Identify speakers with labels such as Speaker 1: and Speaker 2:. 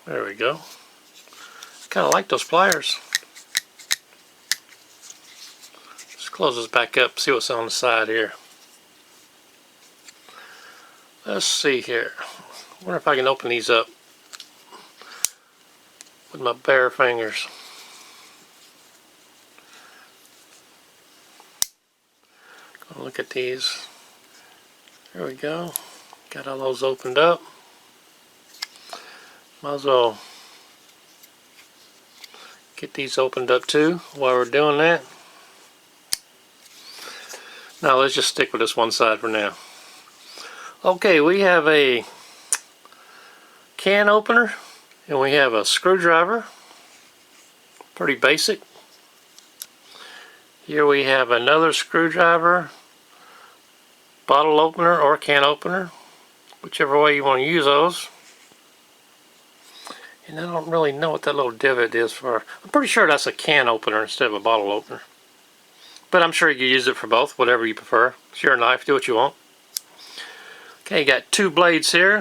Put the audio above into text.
Speaker 1: There we go. Kind of like those pliers. Let's close this back up, see what's on the side here. Let's see here. I wonder if I can open these up with my bare fingers. Gonna look at these. There we go. Got all those opened up. Might as well get these opened up too while we're doing that. Now let's just stick with this one side for now. Okay, we have a can opener and we have a screwdriver. Pretty basic. Here we have another screwdriver, bottle opener or can opener, whichever way you want to use those. And I don't really know what that little divot is for. I'm pretty sure that's a can opener instead of a bottle opener. But I'm sure you can use it for both, whatever you prefer. It's your knife, do what you want. Okay, you got two blades here.